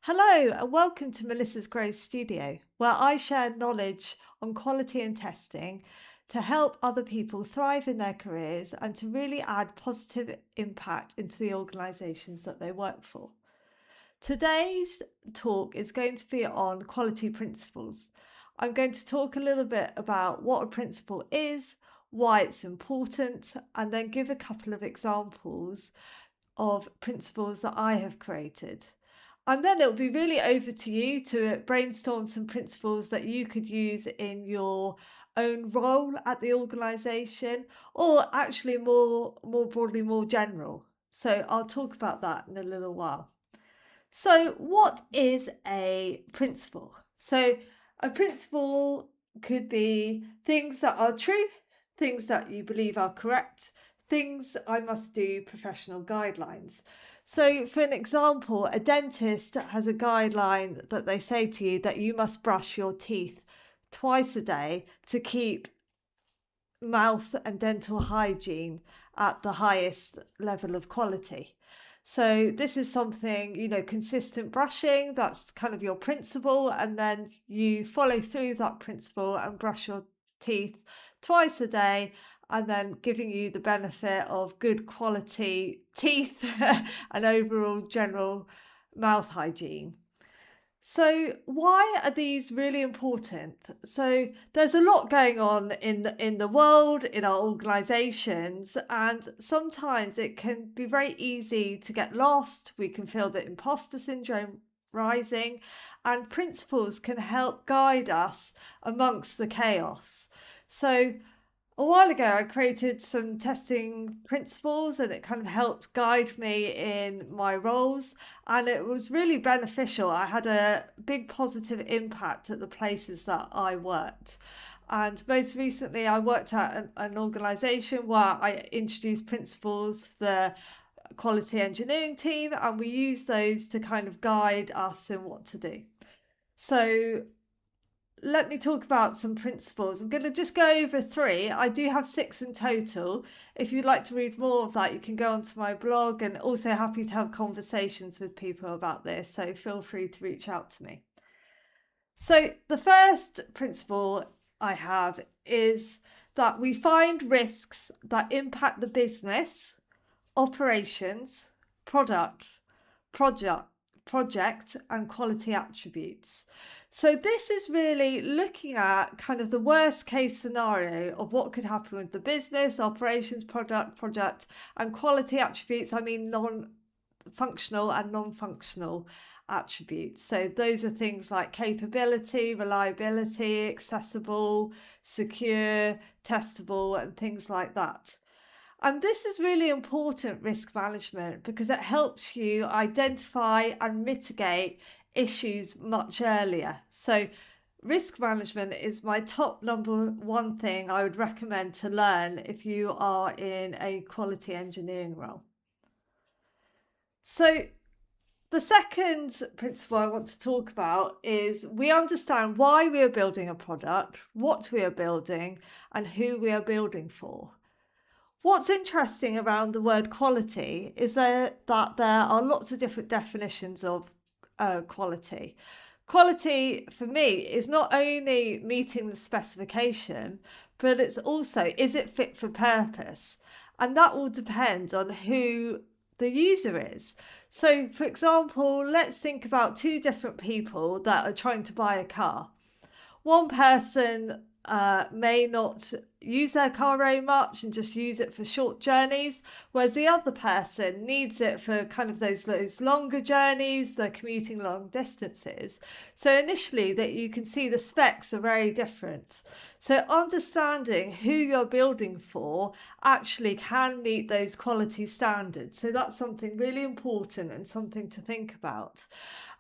Hello, and welcome to Melissa's Growth Studio, where I share knowledge on quality and testing to help other people thrive in their careers and to really add positive impact into the organisations that they work for. Today's talk is going to be on quality principles. I'm going to talk a little bit about what a principle is, why it's important, and then give a couple of examples of principles that I have created. And then it'll be really over to you to brainstorm some principles that you could use in your own role at the organisation, or actually more broadly, more general. So I'll talk about that in a little while. So what is a principle? So a principle could be things that are true, things that you believe are correct, things I must do, professional guidelines. So, for an example, a dentist has a guideline that they say to you that you must brush your teeth twice a day to keep mouth and dental hygiene at the highest level of quality. So this is something, consistent brushing, that's kind of your principle, and then you follow through that principle and brush your teeth twice a day, and then giving you the benefit of good quality teeth and overall general mouth hygiene. So why are these really important? So there's a lot going on in the world, in our organizations, and sometimes it can be very easy to get lost. We can feel the imposter syndrome rising, and principles can help guide us amongst the chaos. So a while ago, I created some testing principles and it kind of helped guide me in my roles. And it was really beneficial. I had a big positive impact at the places that I worked. And most recently, I worked at an organisation where I introduced principles for the quality engineering team, and we use those to kind of guide us in what to do. So let me talk about some principles. I'm going to just go over three. I do have six in total. If you'd like to read more of that, you can go onto my blog, and also happy to have conversations with people about this. So feel free to reach out to me. So the first principle I have is that we find risks that impact the business, operations, project and quality attributes. So this is really looking at kind of the worst case scenario of what could happen with the business, operations, project and quality attributes. I mean non-functional and non-functional attributes. So those are things like capability, reliability, accessible, secure, testable, and things like that. And this is really important risk management because it helps you identify and mitigate issues much earlier. So risk management is my top number one thing I would recommend to learn if you are in a quality engineering role. So the second principle I want to talk about is we understand why we are building a product, what we are building, and who we are building for. What's interesting around the word quality is that there are lots of different definitions of quality. Quality for me is not only meeting the specification, but it's also, is it fit for purpose? And that will depend on who the user is. So, for example, let's think about two different people that are trying to buy a car. One person may not use their car very much and just use it for short journeys, whereas the other person needs it for kind of those longer journeys, they're commuting long distances. So initially that you can see the specs are very different. So understanding who you're building for actually can meet those quality standards. So that's something really important and something to think about.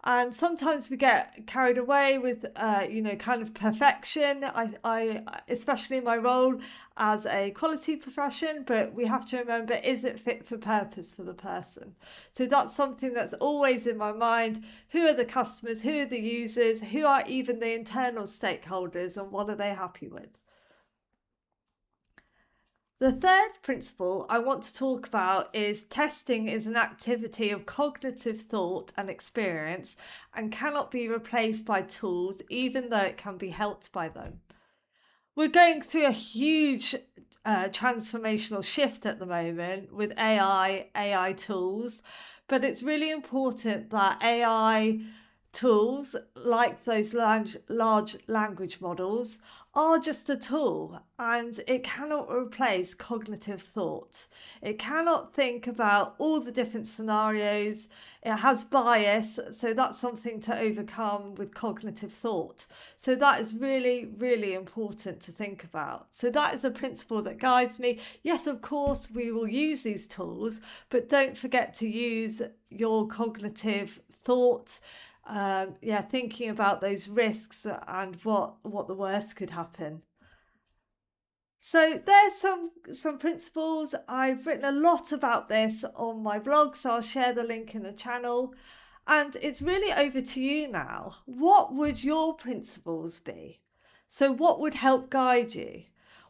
And sometimes we get carried away with, kind of perfection. I, especially in my role as a quality profession, but we have to remember, is it fit for purpose for the person? So that's something that's always in my mind. Who are the customers? Who are the users? Who are even the internal stakeholders? And what are they happy with? The third principle I want to talk about is testing is an activity of cognitive thought and experience and cannot be replaced by tools, even though it can be helped by them. We're going through a huge transformational shift at the moment with AI tools, but it's really important that AI tools like those large language models are just a tool, and it cannot replace cognitive thought. It cannot think about all the different scenarios. It has bias, so that's something to overcome with cognitive thought. So that is really, really important to think about. So that is a principle that guides me. Yes, of course, we will use these tools, but don't forget to use your cognitive thought. Thinking about those risks and what the worst could happen. So there's some principles. I've written a lot about this on my blog, so I'll share the link in the channel. And it's really over to you now. What would your principles be? So what would help guide you?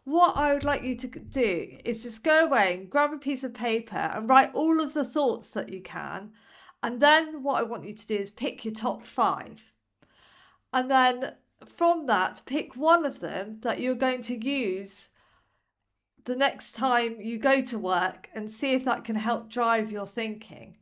What I would like you to do is just go away and grab a piece of paper and write all of the thoughts that you can. And then what I want you to do is pick your top 5. And then from that, pick one of them that you're going to use the next time you go to work and see if that can help drive your thinking.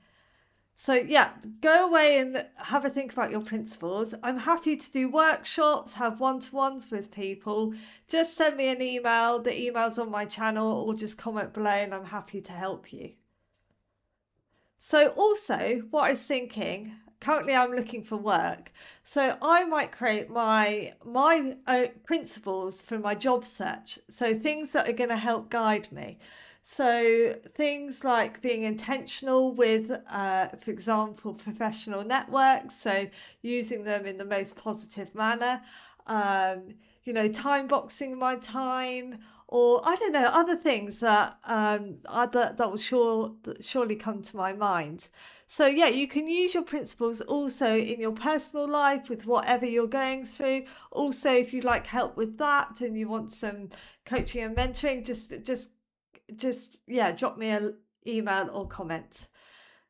So yeah, go away and have a think about your principles. I'm happy to do workshops, have one-to-ones with people. Just send me an email. The email's on my channel, or just comment below and I'm happy to help you. So also, what I was thinking, currently I'm looking for work, so I might create my principles for my job search. So things that are going to help guide me. So things like being intentional with, for example, professional networks. So using them in the most positive manner. Time boxing my time, or I don't know, other things that will surely come to my mind. So yeah, you can use your principles also in your personal life with whatever you're going through. Also, if you'd like help with that and you want some coaching and mentoring, just drop me an email or comment.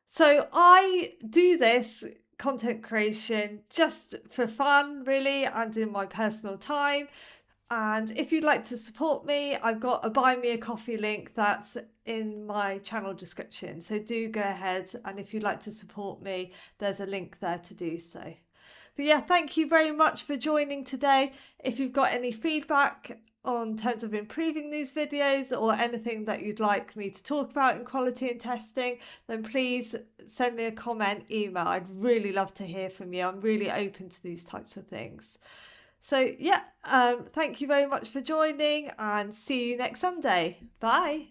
So I do this content creation just for fun, really, and in my personal time. And if you'd like to support me, I've got a buy me a coffee link that's in my channel description. So do go ahead. And if you'd like to support me, there's a link there to do so. But yeah, thank you very much for joining today. If you've got any feedback on terms of improving these videos or anything that you'd like me to talk about in quality and testing, then please send me a comment, email. I'd really love to hear from you. I'm really open to these types of things. So yeah, thank you very much for joining and see you next Sunday. Bye.